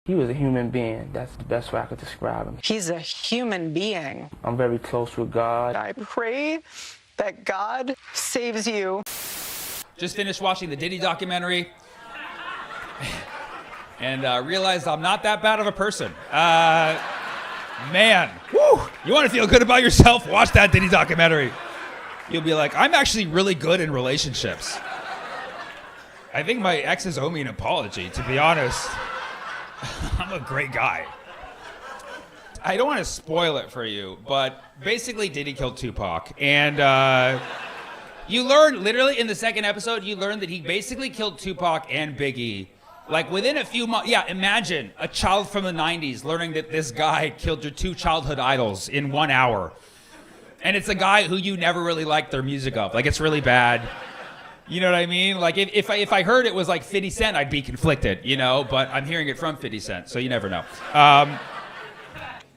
He was a human being. That's the best way I could describe him. He's a human being. I'm very close with God. I pray that God saves you. Just finished watching the Diddy documentary and realized I'm not that bad of a person. Man, woo! You want to feel good about yourself? Watch that Diddy documentary. You'll be like, I'm actually really good in relationships. I think my exes owe me an apology, to be honest. I'm a great guy. I don't want to spoil it for you, but basically Diddy killed Tupac. And you learn, literally in the second episode, you learn that he basically killed Tupac and Biggie. Like within a few months, yeah, imagine a child from the 90s learning that this guy killed your two childhood idols in 1 hour. And it's a guy who you never really liked their music of. Like, it's really bad. You know what I mean? Like, if I heard it was like 50 Cent, I'd be conflicted, you know? But I'm hearing it from 50 Cent, so you never know.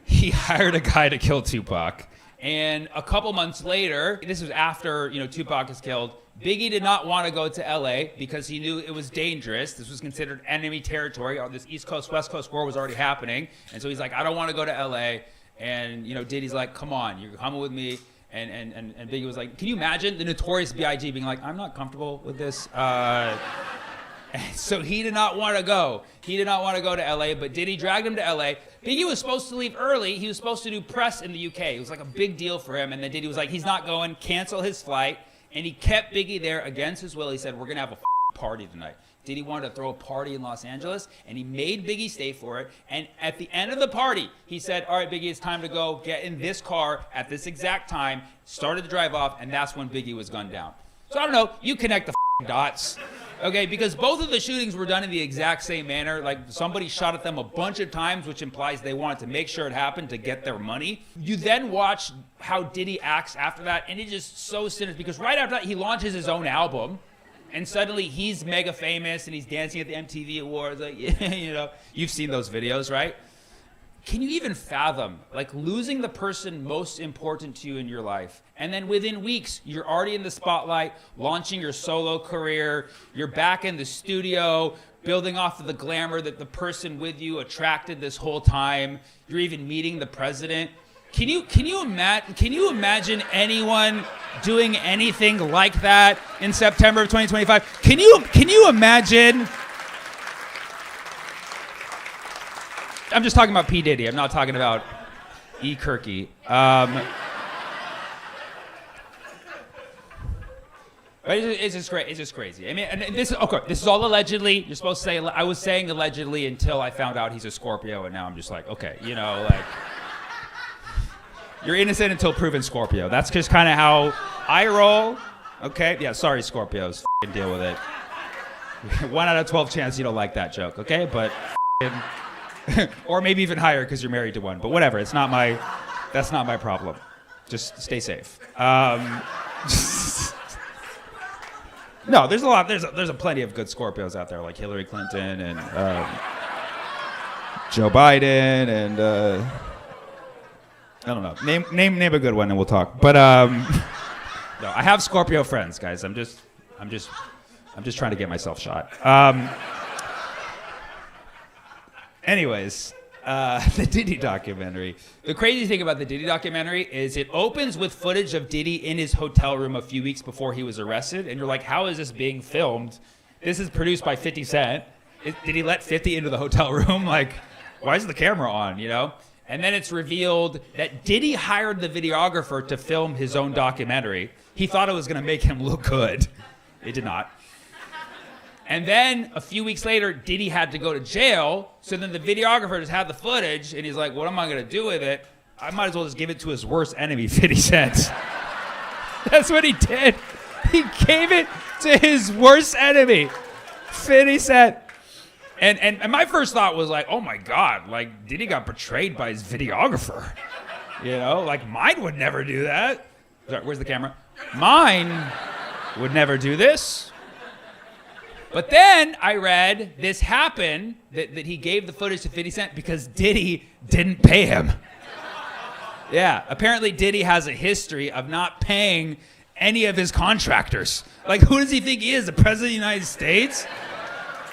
He hired a guy to kill Tupac. And a couple months later, this was after, Tupac is killed, Biggie did not want to go to LA because he knew it was dangerous. This was considered enemy territory. This East Coast, West Coast war was already happening. And so he's like, I don't want to go to LA. And, Diddy's like, come on, you're coming with me. And Biggie was like, can you imagine the Notorious B.I.G. being like, I'm not comfortable with this. So he did not want to go. He did not want to go to LA, but Diddy dragged him to LA. Biggie was supposed to leave early. He was supposed to do press in the UK. It was like a big deal for him. And then Diddy was like, he's not going, cancel his flight. And he kept Biggie there against his will. He said, we're going to have a party tonight. Diddy wanted to throw a party in Los Angeles, and he made Biggie stay for it. And at the end of the party, he said, all right, Biggie, it's time to go. Get in this car at this exact time. Started to drive off, and that's when Biggie was gunned down. So I don't know. You connect the dots. Okay, because both of the shootings were done in the exact same manner. Like, somebody shot at them a bunch of times, which implies they wanted to make sure it happened to get their money. You then watch how Diddy acts after that, and it's just so sinister, because right after that, he launches his own album, and suddenly he's mega famous, and he's dancing at the MTV Awards. Like, you've seen those videos, right? Can you even fathom, like, losing the person most important to you in your life? And then within weeks, you're already in the spotlight, launching your solo career. You're back in the studio, building off of the glamour that the person with you attracted this whole time. You're even meeting the president. Can you imagine anyone doing anything like that in September of 2025? Can you imagine? I'm just talking about P. Diddy. I'm not talking about E. Kirky. It's just crazy. I mean, and this is all allegedly. You're supposed to say, I was saying allegedly until I found out he's a Scorpio, and now I'm just like, okay, you're innocent until proven Scorpio. That's just kind of how I roll. Okay? Yeah, sorry, Scorpios. F***ing deal with it. 1 out of 12 chance you don't like that joke, okay? But or maybe even higher because you're married to one. But whatever, that's not my problem. Just stay safe. No, there's a plenty of good Scorpios out there, like Hillary Clinton and Joe Biden and I don't know. Name a good one and we'll talk. But no, I have Scorpio friends, guys. I'm just trying to get myself shot. Anyways, the Diddy documentary. The crazy thing about the Diddy documentary is it opens with footage of Diddy in his hotel room a few weeks before he was arrested, and you're like, how is this being filmed? This is produced by 50 Cent. Did he let 50 into the hotel room? Like, why is the camera on, And then it's revealed that Diddy hired the videographer to film his own documentary. He thought it was going to make him look good. It did not. And then a few weeks later, Diddy had to go to jail. So then the videographer just had the footage, and he's like, what am I going to do with it? I might as well just give it to his worst enemy, 50 Cent. That's what he did. He gave it to his worst enemy, 50 Cent. And my first thought was like, oh my God, like Diddy got betrayed by his videographer. Like mine would never do that. Sorry, where's the camera? Mine would never do this. But then I read this happened, that he gave the footage to 50 Cent because Diddy didn't pay him. Yeah, apparently Diddy has a history of not paying any of his contractors. Like, who does he think he is, the President of the United States?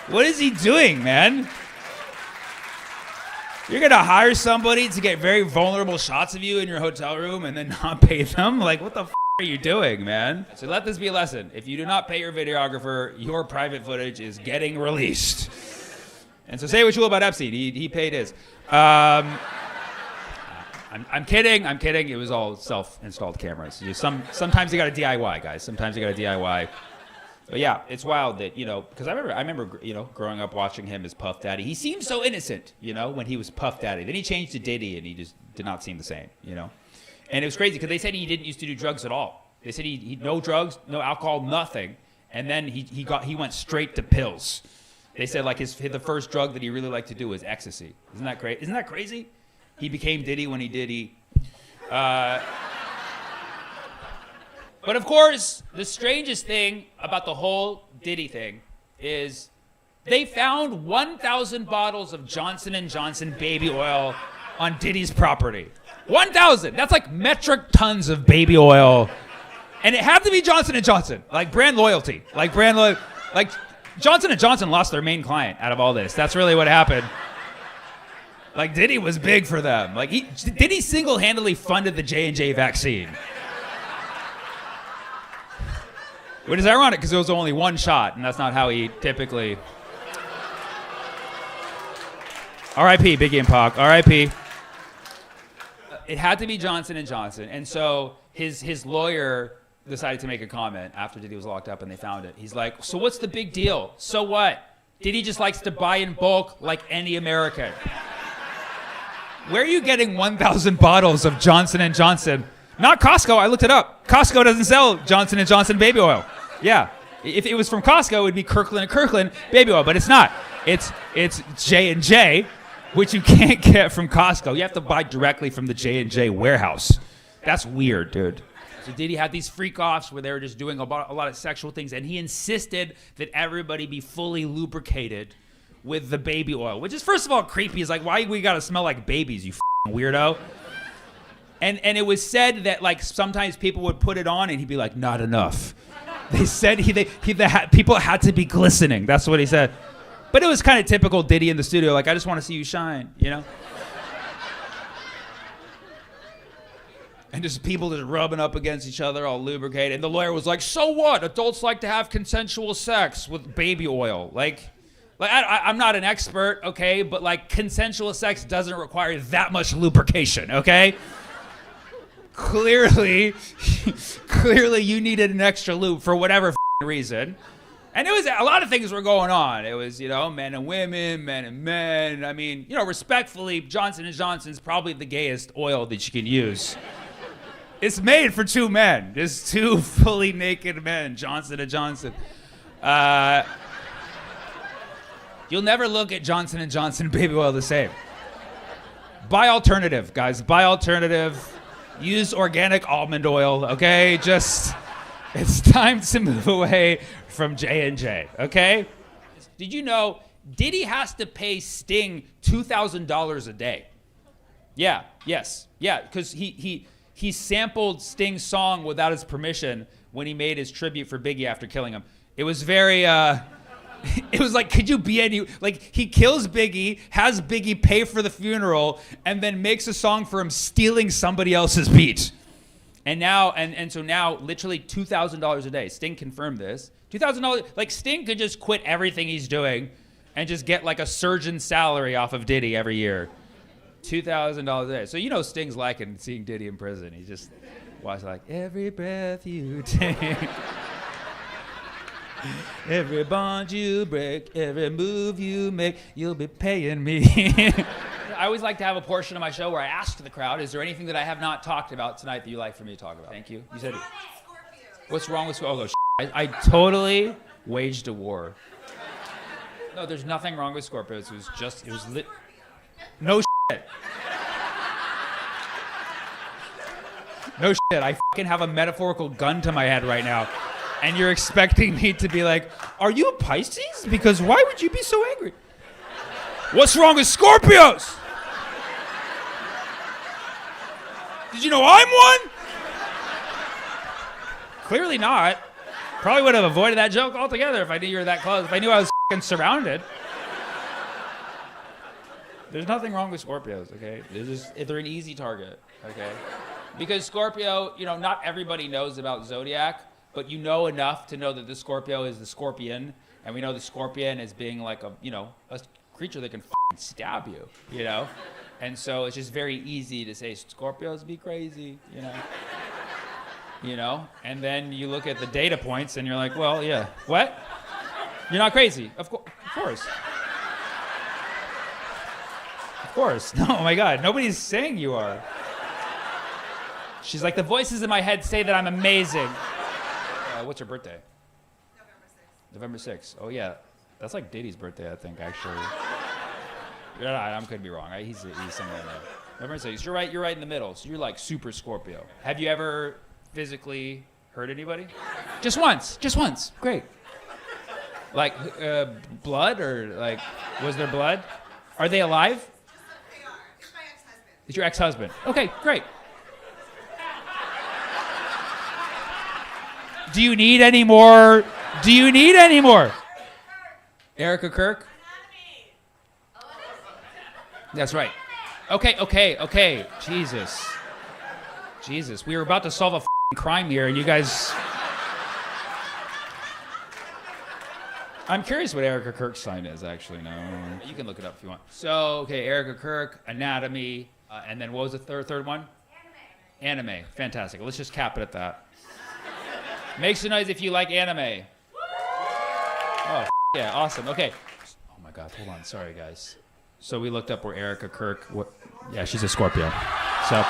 What is he doing, man? You're gonna hire somebody to get very vulnerable shots of you in your hotel room and then not pay them? Like, what the are you doing, man? So let this be a lesson. If you do not pay your videographer, your private footage is getting released. And so say what you will about Epstein. He paid his. I'm kidding. It was all self-installed cameras. Sometimes you got to DIY, guys. Sometimes you got to DIY. But yeah, it's wild that, because I remember, growing up watching him as Puff Daddy. He seemed so innocent, when he was Puff Daddy. Then he changed to Diddy, and he just did not seem the same, And it was crazy because they said he didn't used to do drugs at all. They said he no drugs, no alcohol, nothing. And then he went straight to pills. They said like the first drug that he really liked to do was ecstasy. Isn't that great? Isn't that crazy? He became Diddy when he did. But of course, the strangest thing about the whole Diddy thing is they found 1,000 bottles of Johnson & Johnson baby oil on Diddy's property. 1,000! That's like metric tons of baby oil. And it had to be Johnson & Johnson, like brand loyalty. Like Johnson & Johnson lost their main client out of all this. That's really what happened. Like Diddy was big for them. Like Diddy single-handedly funded the J&J vaccine. Which is ironic because it was only one shot, and that's not how he typically... R.I.P. Biggie and Pac. R.I.P. It had to be Johnson & Johnson, and so his lawyer decided to make a comment after Diddy was locked up and they found it. He's like, so what's the big deal? So what? Diddy just likes to buy in bulk like any American. Where are you getting 1,000 bottles of Johnson & Johnson? Not Costco. I looked it up. Costco doesn't sell Johnson & Johnson baby oil. Yeah. If it was from Costco, it would be Kirkland & Kirkland baby oil, but it's not. It's J&J, which you can't get from Costco. You have to buy directly from the J&J warehouse. That's weird, dude. So Diddy had these freak-offs where they were just doing a lot of sexual things, and he insisted that everybody be fully lubricated with the baby oil, which is, first of all, creepy. He's like, why we gotta smell like babies, you weirdo? And it was said that like sometimes people would put it on and he'd be like, not enough. They said people had to be glistening. That's what he said. But it was kind of typical Diddy in the studio, like, I just want to see you shine, And just people just rubbing up against each other, all lubricated. And the lawyer was like, so what? Adults like to have consensual sex with baby oil. Like I'm not an expert, okay? But like consensual sex doesn't require that much lubrication, okay? Clearly you needed an extra lube for whatever reason. And it was a lot of things were going on. It was, men and women, men and men. I mean, respectfully, Johnson & Johnson's probably the gayest oil that you can use. It's made for two men. Just two fully naked men, Johnson & Johnson. You'll never look at Johnson & Johnson baby oil the same. Buy alternative, guys. Buy alternative. Use organic almond oil, okay? It's time to move away from J&J, okay? Did you know Diddy has to pay Sting $2,000 a day? Yeah, because he sampled Sting's song without his permission when he made his tribute for Biggie after killing him. It was very, it was like, could you be any, like, he kills Biggie, has Biggie pay for the funeral, and then makes a song for him stealing somebody else's beat. And now, and so now, literally $2,000 a day. Sting confirmed this. $2,000, like, Sting could just quit everything he's doing and just get, like, a surgeon's salary off of Diddy every year. $2,000 a day. So Sting's liking seeing Diddy in prison. He just watches like, every breath you take, every bond you break, every move you make, you'll be paying me. I always like to have a portion of my show where I ask the crowd, is there anything that I have not talked about tonight that you'd like for me to talk about? Thank you. You said, what's wrong with Scorpio? Oh, I totally waged a war. No, there's nothing wrong with Scorpios. It was lit. No shit. No shit. I fucking have a metaphorical gun to my head right now. And you're expecting me to be like, are you a Pisces? Because why would you be so angry? What's wrong with Scorpios? Did you know I'm one? Clearly not. Probably would have avoided that joke altogether if I knew you were that close. If I knew I was fucking surrounded. There's nothing wrong with Scorpios, okay? They're an easy target, okay? Because Scorpio, not everybody knows about Zodiac, but you know enough to know that the Scorpio is the scorpion, and we know the scorpion as being like a creature that can stab you, And so it's just very easy to say Scorpios be crazy, And then you look at the data points and you're like, well, yeah, what? You're not crazy, of course. Of course. No, oh my God, nobody's saying you are. She's like, the voices in my head say that I'm amazing. What's your birthday? November 6th. Oh yeah, that's like Diddy's birthday, I think, actually. I could be wrong. Right? He's somewhere in there. November 6th. You're right. You're right in the middle. So you're like super Scorpio. Have you ever physically hurt anybody? Just once. Just once. Great. Like blood or like was there blood? Are they alive? They are. It's my ex-husband. It's your ex-husband. Okay, great. Do you need any more? Do you need any more? Erica Kirk? That's right. Okay. Jesus. We were about to solve a crime here, and you guys... I'm curious what Erica Kirk's sign is, actually. No, you can look it up if you want. So, okay, Erica Kirk, anatomy, and then what was the third one? Anime. Fantastic. Let's just cap it at that. Make some noise if you like anime. Oh, yeah, awesome. Okay. Oh my God, hold on. Sorry, guys. So we looked up where Erica Kirk. Yeah, she's a Scorpio. So.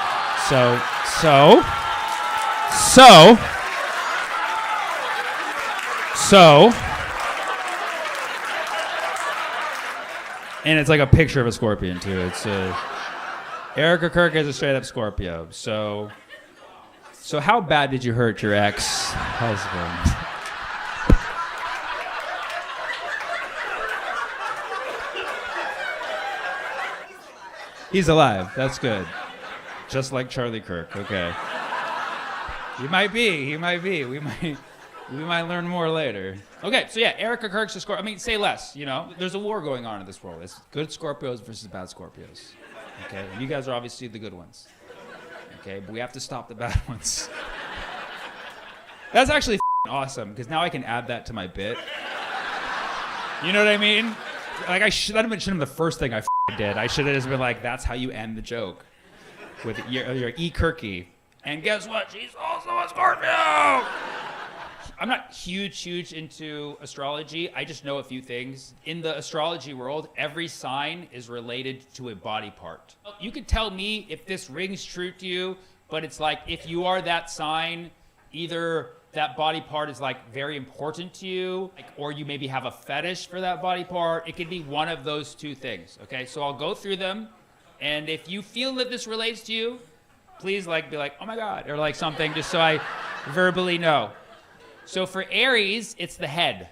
And it's like a picture of a scorpion too. It's Erica Kirk is a straight up Scorpio. So how bad did you hurt your ex-husband? He's alive. That's good. Just like Charlie Kirk. Okay. He might be. We might learn more later. Okay, so yeah, Erica Kirk's a Scorpio. I mean, say less, There's a war going on in this world. It's good Scorpios versus bad Scorpios. Okay? And you guys are obviously the good ones. Okay? But we have to stop the bad ones. That's actually awesome, because now I can add that to my bit. You know what I mean? Like, that should have been the first thing I did. I should have just been like, that's how you end the joke. With your E. Kirky. And guess what? She's also a Scorpio! I'm not huge into astrology. I just know a few things. In the astrology world, every sign is related to a body part. You could tell me if this rings true to you, but it's like if you are that sign, either that body part is like very important to you, or you maybe have a fetish for that body part. It could be one of those two things, okay? So I'll go through them, and if you feel that this relates to you, please be like, oh my God, or like something, just so I verbally know. So for Aries, it's the head.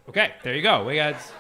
Okay, there you go. We got